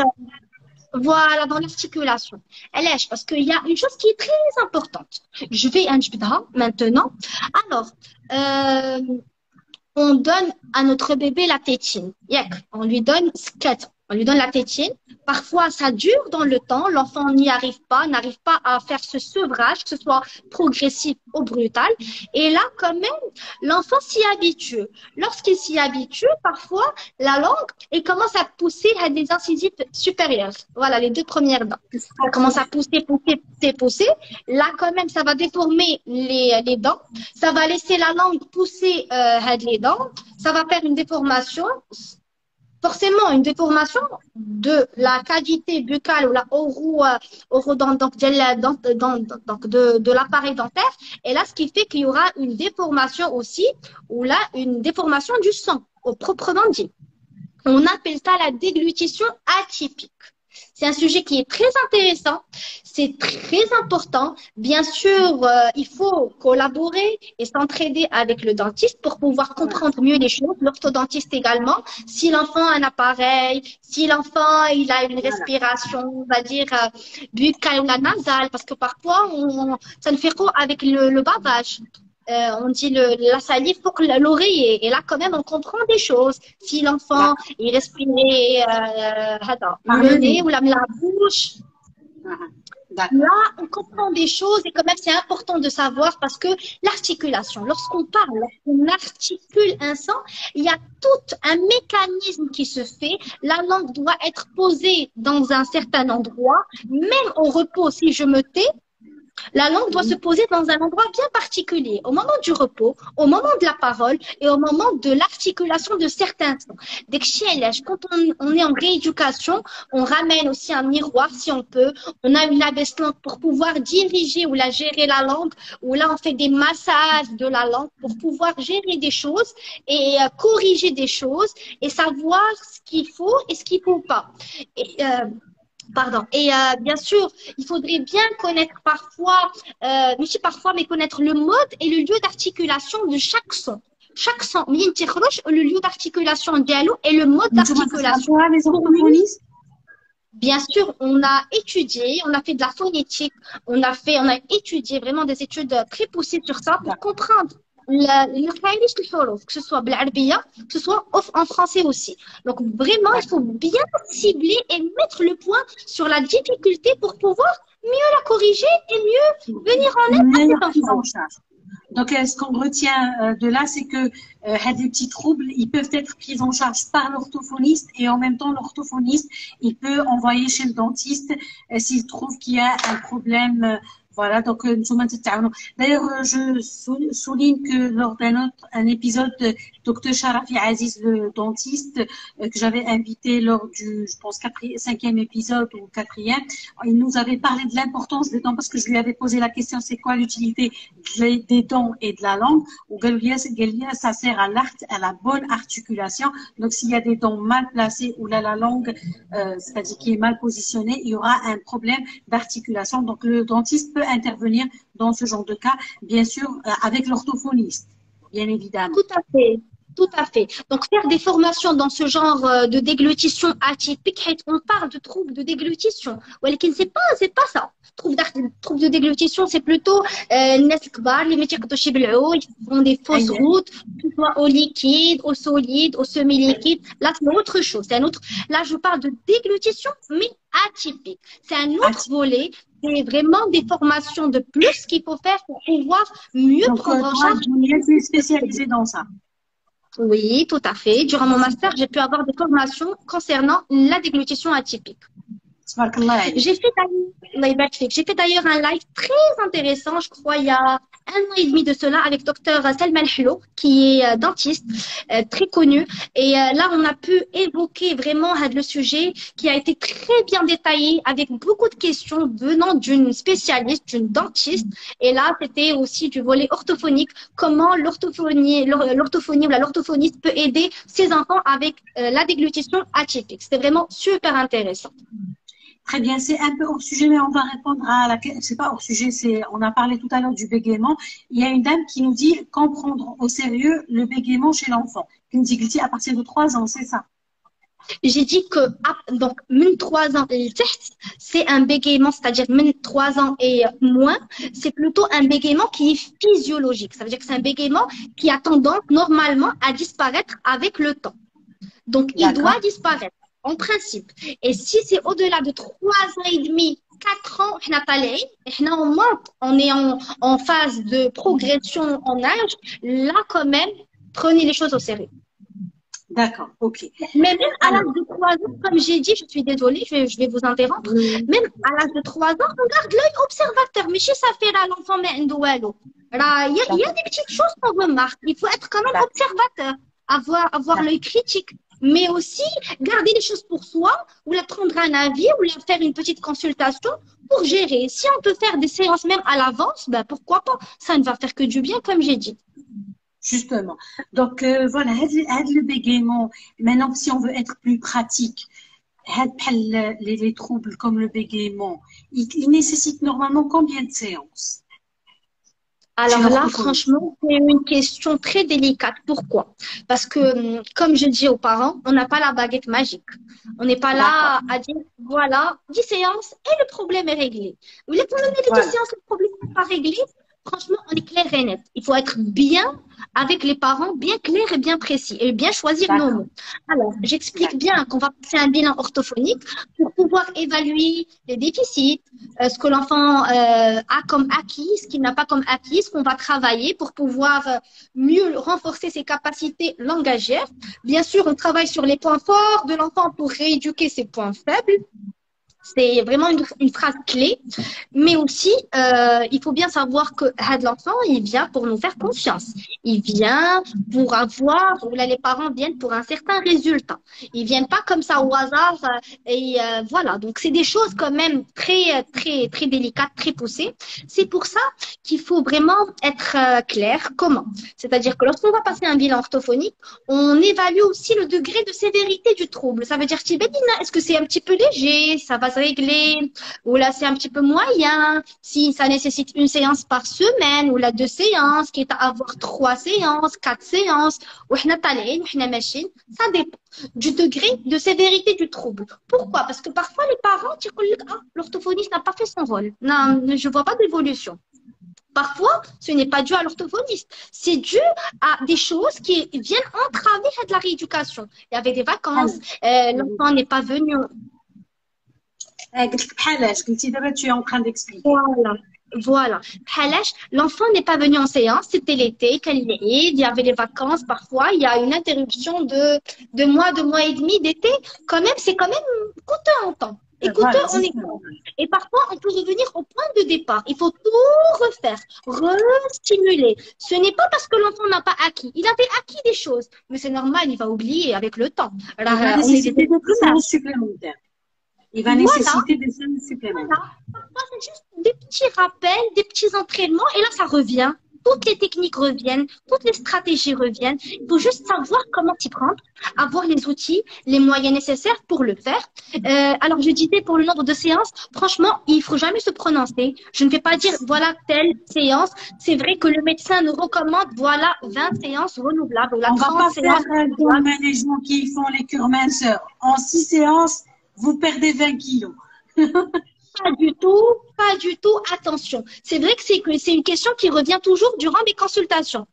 voilà, dans l'articulation. Elle est, parce qu'il y a une chose qui est très importante. Je vais injbidha maintenant. Alors, on donne à notre bébé la tétine. On lui donne on lui donne la tétine. Parfois, ça dure dans le temps. L'enfant n'arrive pas à faire ce sevrage, que ce soit progressif ou brutal. Et là, quand même, l'enfant s'y habitue. Lorsqu'il s'y habitue, parfois, la langue, elle commence à pousser à des incisives supérieures. Voilà, les deux premières dents. Ça commence à pousser. Là, quand même, ça va déformer les dents. Ça va laisser la langue pousser les dents. Ça va faire une déformation. Forcément, une déformation de la cavité buccale ou la orodont, donc de l'appareil dentaire. Et là, ce qui fait qu'il y aura une déformation aussi, ou là, une déformation du sang, au proprement dit. On appelle ça la déglutition atypique. C'est un sujet qui est très intéressant, c'est très important. Bien sûr, il faut collaborer et s'entraider avec le dentiste pour pouvoir comprendre mieux les choses, l'orthodontiste également. Si l'enfant a un appareil, si l'enfant il a une respiration, on va dire buccale ou nasale, parce que parfois ça ne fait quoi avec le bavage. On dit la salive pour l'oreiller. Et là, quand même, on comprend des choses. Si l'enfant, il respirait le nez ou la bouche. Là, on comprend des choses et quand même, c'est important de savoir parce que l'articulation, lorsqu'on parle, lorsqu'on articule un son, il y a tout un mécanisme qui se fait. La langue doit être posée dans un certain endroit. Même au repos, si je me tais, La langue doit se Oui. poser dans un endroit bien particulier, au moment du repos, au moment de la parole et au moment de l'articulation de certains sons. Dès que quand on est en rééducation, on ramène aussi un miroir si on peut. On a une abaisse-langue pour pouvoir diriger ou la gérer la langue, ou là on fait des massages de la langue pour pouvoir gérer des choses et corriger des choses et savoir ce qu'il faut et ce qu'il ne faut pas. Et, pardon. Et bien sûr, il faudrait bien connaître parfois, mais si parfois, mais connaître le mode et le lieu d'articulation de chaque son. Chaque son, le lieu d'articulation dialogue et le mode Nintoma d'articulation. تتعرفوها les Pour lui, orthophonistes? bien sûr, on a étudié, on a fait de la phonétique, on a étudié vraiment des études très poussées sur ça pour D'accord. comprendre que ce soit بالعربية, que ce soit en français aussi. Donc vraiment, il faut D'accord. bien cibler et mettre le point sur la difficulté pour pouvoir mieux la corriger et mieux venir en aide Une à cet meilleure prise enfant. en charge. Donc, ce qu'on retient de là, c'est que des petits troubles, ils peuvent être pris en charge par l'orthophoniste et en même temps, l'orthophoniste, il peut envoyer chez le dentiste s'il trouve qu'il y a un problème. Voilà, donc d'ailleurs, je souligne que lors un épisode, Dr Sharafi Aziz, le dentiste, que j'avais invité lors du, je pense, cinquième épisode ou quatrième, il nous avait parlé de l'importance des dents parce que je lui avais posé la question, c'est quoi l'utilité des dents et de la langue? Ou Galia, ça sert à la bonne articulation. Donc, s'il y a des dents mal placées ou là, la langue, c'est-à-dire qui est mal positionnée, il y aura un problème d'articulation. Donc, le dentiste peut intervenir dans ce genre de cas, bien sûr, avec l'orthophoniste, bien évidemment. Tout à fait. Tout à fait. Donc, faire des formations dans ce genre de déglutition atypique, on parle de troubles de déglutition. C'est pas ça. Troubles de déglutition, c'est plutôt الناس الكبار اللي ما تيقدروش يبلعوا, ils font des fausses أيه. routes, que ce soit au liquide, au solide, au semi-liquide. Là, c'est autre chose. C'est un autre. Là, je parle de déglutition, mais atypique. C'est un autre volet. C'est vraiment des formations de plus qu'il faut faire pour pouvoir mieux Donc, prendre en toi, charge. tu es spécialisée dans ça. Oui, tout à fait. Durant mon master, j'ai pu avoir des formations concernant la déglutition atypique. Tabarakallah alayk. J'ai fait d'ailleurs un live très intéressant, je crois, il y a 1 an et demi de cela, avec docteur Salman Hlo, qui est dentiste, très connu. Et là, on a pu évoquer vraiment le sujet qui a été très bien détaillé, avec beaucoup de questions venant d'une spécialiste, d'une dentiste. Et là, c'était aussi du volet orthophonique, comment l'orthophonie ou l'orthophoniste peut aider ses enfants avec la déglutition atypique. C'était vraiment super intéressant. Très bien, c'est un peu hors sujet, mais on va répondre à la question. C'est pas hors sujet, on a parlé tout à l'heure du bégaiement. Il y a une dame qui nous dit quand prendre au sérieux le bégaiement chez l'enfant. Qui nous dit à partir de 3 ans, c'est ça. J'ai dit que donc, 3 ans, c'est un bégaiement, c'est-à-dire 3 ans et moins, c'est plutôt un bégaiement qui est physiologique. Ça veut dire que c'est un bégaiement qui a tendance normalement à disparaître avec le temps. Donc, il doit disparaître, en principe. Et si c'est au-delà de 3 ans et demi, 4 ans, on est en phase de progression en âge, là, quand même, prenez les choses au sérieux. D'accord, ok. Mais même à l'âge de 3 ans, comme j'ai dit, je suis désolée, je vais vous interrompre. Même à l'âge de 3 ans, on garde l'œil observateur. Mais si ça fait là, l'enfant met un doualo. Il y a des petites choses qu'on remarque. Il faut être quand même observateur, avoir l'œil critique. Mais aussi garder les choses pour soi, ou la prendre un avis, ou la faire une petite consultation pour gérer. Si on peut faire des séances même à l'avance, ben pourquoi pas? Ça ne va faire que du bien, comme j'ai dit. Justement. Donc, voilà, le bégaiement, maintenant, si on veut être plus pratique, les troubles comme le bégaiement, il nécessite normalement combien de séances? Alors là, franchement, c'est une question très délicate. Pourquoi? Parce que, comme je dis aux parents, on n'a pas la baguette magique. On n'est pas là à dire, voilà, 10 séances et le problème est réglé. Mais les problèmes de 10 séances, le problème n'est pas réglé. Franchement, on est clair et net. Il faut être bien avec les parents, bien clair et bien précis, et bien choisir nos mots. Alors, j'explique bien qu'on va passer un bilan orthophonique pour pouvoir évaluer les déficits, ce que l'enfant a comme acquis, ce qu'il n'a pas comme acquis, ce qu'on va travailler pour pouvoir mieux renforcer ses capacités langagières. Bien sûr, on travaille sur les points forts de l'enfant pour rééduquer ses points faibles. C'est vraiment une phrase clé. Mais aussi, il faut bien savoir que l'enfant, il vient pour nous faire confiance. Il vient pour avoir, ou là, les parents viennent pour un certain résultat. Ils viennent pas comme ça au hasard. Voilà. Donc, c'est des choses quand même très délicates, très poussées. C'est pour ça qu'il faut vraiment être clair. Comment? C'est-à-dire que lorsqu'on va passer un bilan orthophonique, on évalue aussi le degré de sévérité du trouble. Ça veut dire, est-ce que c'est un petit peu léger? Ça va se régler? Ou là, c'est un petit peu moyen? Si ça nécessite une séance par semaine, ou là, 2 séances, quitte à avoir 3 séances, 4 séances, ou ça dépend du degré de sévérité du trouble. Pourquoi? Parce que parfois, les parents disent, ah, l'orthophoniste n'a pas fait son rôle. Non, je vois pas d'évolution. Parfois, ce n'est pas dû à l'orthophoniste, c'est dû à des choses qui viennent entraver la rééducation. Il y avait des vacances, l'enfant n'est pas venu. Tu es en train d'expliquer. Voilà. L'enfant n'est pas venu en séance, c'était l'été, il y avait les vacances, parfois, il y a une interruption de 2 mois et demi d'été. C'est quand même coûteux en temps. Écoutez, on est bon. Et parfois, on peut revenir au point de départ. Il faut tout refaire, restimuler. Ce n'est pas parce que l'enfant n'a pas acquis. Il avait acquis des choses, mais c'est normal, il va oublier avec le temps. Alors, il va nécessiter des séances supplémentaires. Il va nécessiter des séances supplémentaires. Parfois, c'est juste des petits rappels, des petits entraînements, et là, ça revient. Toutes les techniques reviennent, toutes les stratégies reviennent. Il faut juste savoir comment s'y prendre, avoir les outils, les moyens nécessaires pour le faire. Alors, je disais pour le nombre de séances, franchement, il faut jamais se prononcer. Je ne vais pas dire, voilà, telle séance. C'est vrai que le médecin nous recommande, voilà, 20 séances renouvelables. On ne va pas faire comme les gens qui font les cures minceurs. En 6 séances, vous perdez 20 kilos. Pas du tout. Attention. C'est vrai que c'est une question qui revient toujours durant les consultations.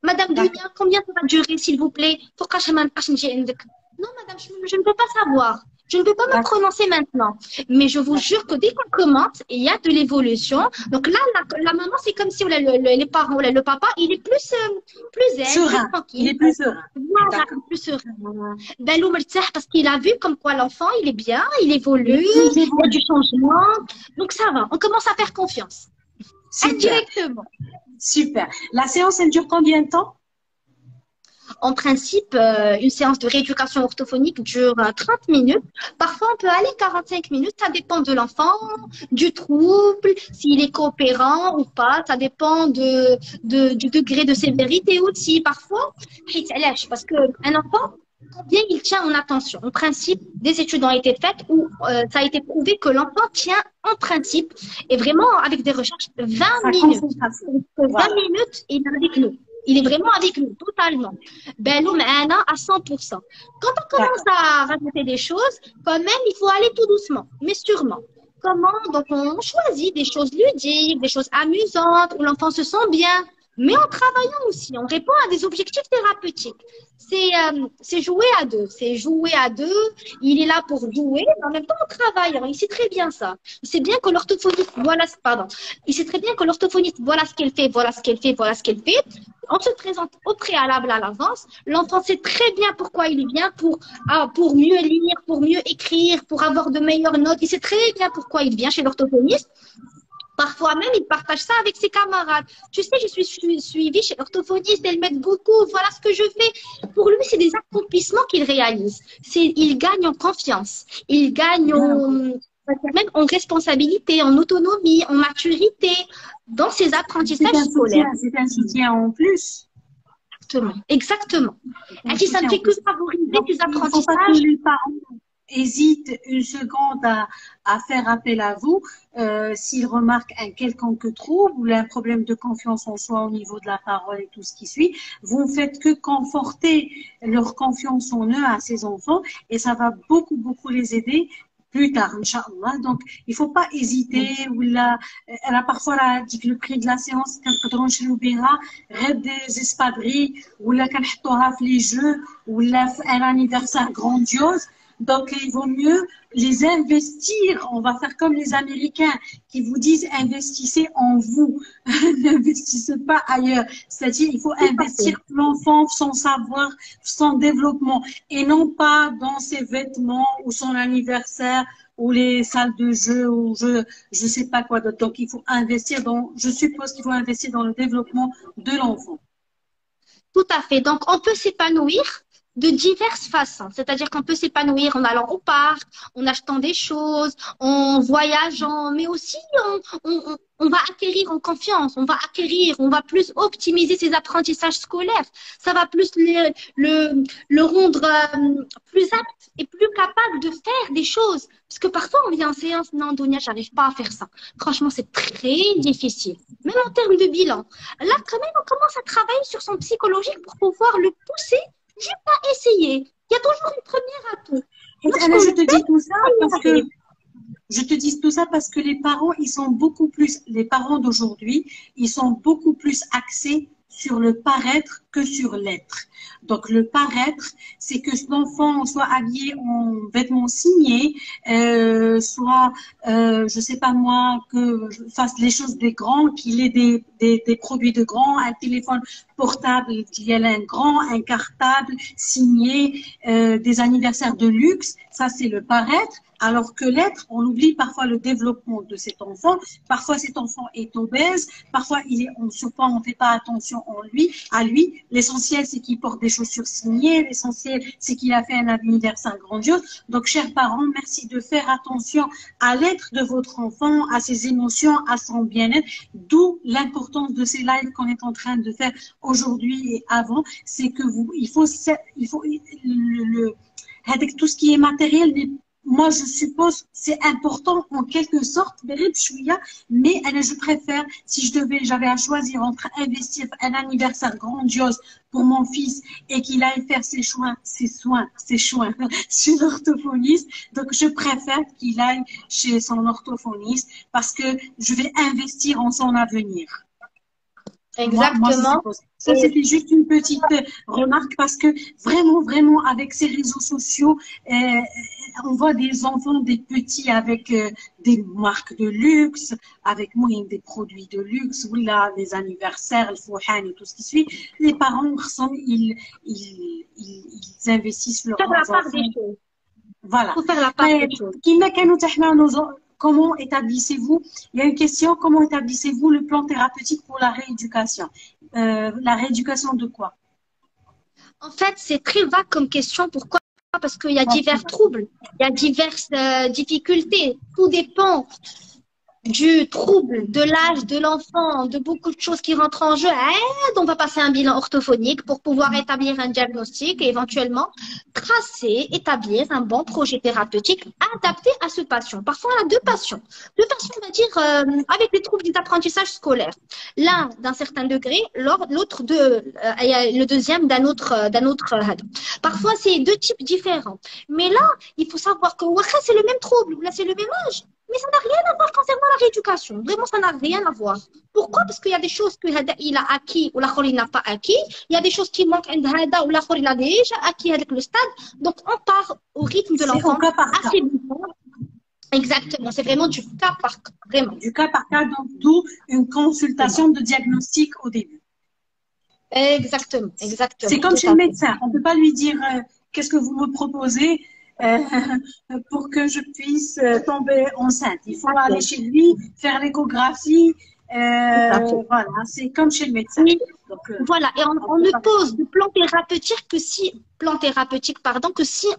Madame Dunia, combien ça va durer, s'il vous plaît? Non, madame, je ne peux pas savoir. Je ne peux pas me prononcer maintenant. Mais je vous jure que dès qu'on commence, il y a de l'évolution. Donc là, la maman, c'est comme si les parents, le papa, il est plus zen, serein. Tranquille. Il est plus serein. Voilà, plus serein. Parce qu'il a vu comme quoi l'enfant, il est bien, il évolue, il y a du changement. Donc ça va, on commence à faire confiance. Indirectement. Super. La séance, elle dure combien de temps? En principe, une séance de rééducation orthophonique dure 30 minutes. Parfois, on peut aller 45 minutes. Ça dépend de l'enfant, du trouble, s'il est coopérant ou pas. Ça dépend du degré de sévérité aussi. Parfois, parce qu'un enfant, combien il tient en attention. En principe, des études ont été faites où ça a été prouvé que l'enfant tient en principe, et vraiment avec des recherches, 20 minutes. 20 minutes, il est avec nous. Il est vraiment avec nous, totalement. À 100%. Quand on commence à rajouter des choses, quand même, il faut aller tout doucement, mais sûrement. Comment? Donc, on choisit des choses ludiques, des choses amusantes, où l'enfant se sent bien, mais en travaillant aussi. On répond à des objectifs thérapeutiques. C'est jouer à deux. C'est jouer à deux. Il est là pour jouer, mais en même temps, on travaille. Alors, il sait très bien ça. Il sait bien que l'orthophoniste, il sait très bien que l'orthophoniste, voilà ce qu'elle fait, voilà ce qu'elle fait, voilà ce qu'elle fait. On se présente au préalable à l'avance. L'enfant sait très bien pourquoi il vient, pour mieux lire, pour mieux écrire, pour avoir de meilleures notes. Il sait très bien pourquoi il vient chez l'orthophoniste. Parfois même, il partage ça avec ses camarades. Tu sais, je suis suivie chez l'orthophoniste, elle m'aide beaucoup, voilà ce que je fais. Pour lui, c'est des accomplissements qu'il réalise. Il gagne en confiance. Il gagne même en responsabilité, en autonomie, en maturité, dans ses apprentissages scolaires. C'est un soutien en plus. Exactement. Et si ça ne fait que favoriser tes apprentissages. Il ne faut pas que les parents hésitent une seconde à faire appel à vous s'ils remarquent un quelconque trouble ou un problème de confiance en soi au niveau de la parole et tout ce qui suit. Vous ne faites que conforter leur confiance en eux à ces enfants et ça va beaucoup, beaucoup les aider plus tard, Inch'Allah. Donc, il ne faut pas hésiter. Elle a parfois dit que le prix de la séance, des espadrilles, ou là, les jeux, ou là, un anniversaire grandiose. Donc, il vaut mieux les investir. On va faire comme les Américains qui vous disent investissez en vous, n'investissez pas ailleurs. C'est-à-dire, il faut investir l'enfant, son savoir, son développement, et non pas dans ses vêtements ou son anniversaire ou les salles de jeu ou je sais pas quoi d'autre. Donc, il faut investir dans, je suppose qu'il faut investir dans le développement de l'enfant. Tout à fait. Donc, on peut s'épanouir de diverses façons. C'est-à-dire qu'on peut s'épanouir en allant au parc, en achetant des choses, en voyageant, mais aussi on va acquérir en confiance, on va plus optimiser ses apprentissages scolaires. Ça va plus le rendre plus apte et plus capable de faire des choses. Parce que parfois, on vient en séance, non, Dounia, j'arrive pas à faire ça. Franchement, c'est très difficile. Même en termes de bilan. Là, quand même, on commence à travailler sur son psychologique pour pouvoir le pousser juste à essayer. Il y a toujours une première à tout. Anna, je te dis tout ça parce que je te dis tout ça parce que les parents, ils sont beaucoup plus, les parents d'aujourd'hui, ils sont beaucoup plus axés sur le paraître que sur l'être. Donc le paraître, c'est que l'enfant soit habillé en vêtements signés, soit, je sais pas moi, que je fasse les choses des grands, qu'il ait des produits de grands, un téléphone portable, qu'il y ait un grand, un cartable signé, des anniversaires de luxe. Ça, c'est le paraître. Alors que l'être, on oublie parfois le développement de cet enfant. Parfois, cet enfant est obèse. Parfois, il est en surpoids, on ne fait pas attention à lui. L'essentiel, c'est qu'il porte des chaussures signées. L'essentiel, c'est qu'il a fait un anniversaire grandiose. Donc, chers parents, merci de faire attention à l'être de votre enfant, à ses émotions, à son bien-être. D'où l'importance de ces lives qu'on est en train de faire aujourd'hui et avant. C'est que avec tout ce qui est matériel, moi, je suppose c'est important en quelque sorte, mais je préfère, si j'avais à choisir entre investir un anniversaire grandiose pour mon fils et qu'il aille faire ses soins chez l'orthophoniste. Donc, je préfère qu'il aille chez son orthophoniste parce que je vais investir en son avenir. Exactement. Ça, c'était juste une petite remarque parce que vraiment, avec ces réseaux sociaux, on voit des enfants, des petits avec des marques de luxe, avec des produits de luxe, là, les anniversaires, le fouhan et tout ce qui suit. Les parents, ils investissent leur enfants. Voilà. Faut faire la part des choses. Comment établissez-vous, il y a une question, comment établissez-vous le plan thérapeutique pour la rééducation? La rééducation de quoi? En fait, c'est très vague comme question. Pourquoi? Parce qu'il y a divers troubles, il y a diverses difficultés. Tout dépend du trouble, de l'âge de l'enfant, de beaucoup de choses qui rentrent en jeu. On va passer un bilan orthophonique pour pouvoir établir un diagnostic et éventuellement établir un bon projet thérapeutique adapté à ce patient. Parfois, on a deux patients. Deux patients, on va dire, avec des troubles d'apprentissage scolaire. L'un d'un certain degré, l'autre le deuxième d'un autre. Parfois, c'est deux types différents. Mais là, il faut savoir que c'est le même trouble, là, c'est le même âge. Mais ça n'a rien à voir concernant la rééducation. Vraiment, ça n'a rien à voir. Pourquoi? Parce qu'il y a des choses qu'il a acquis ou l'autre il n'a pas acquis. Il y a des choses qui manquent ou l'autre il a déjà acquis avec le stade. Donc, on part au rythme de l'enfant. Exactement. C'est vraiment du cas par cas. Vraiment. Du cas par cas, donc d'où une consultation de diagnostic au début. Exactement. C'est comme chez le médecin. On ne peut pas lui dire qu'est-ce que vous me proposez pour que je puisse tomber enceinte. Il faut aller chez lui, faire l'échographie. Voilà, c'est comme chez le médecin. Donc, voilà, et on ne pose de plan thérapeutique que si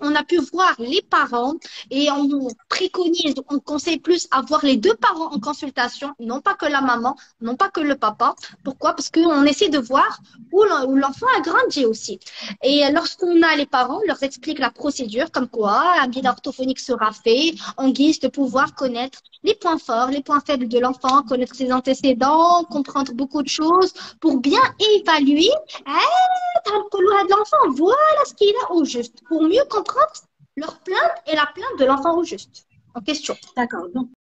on a pu voir les parents et on préconise, on conseille plus à voir les deux parents en consultation, non pas que la maman, non pas que le papa. Pourquoi? Parce qu'on essaie de voir où l'enfant a grandi aussi. Et lorsqu'on a les parents, on leur explique la procédure, comme quoi un bilan orthophonique sera fait en guise de pouvoir connaître les points forts, les points faibles de l'enfant, connaître ses antécédents, comprendre beaucoup de choses pour bien évaluer de l'enfant. Voilà ce qu'il a au juste pour mieux comprendre leur plainte et la plainte de l'enfant au juste en question. D'accord. Donc,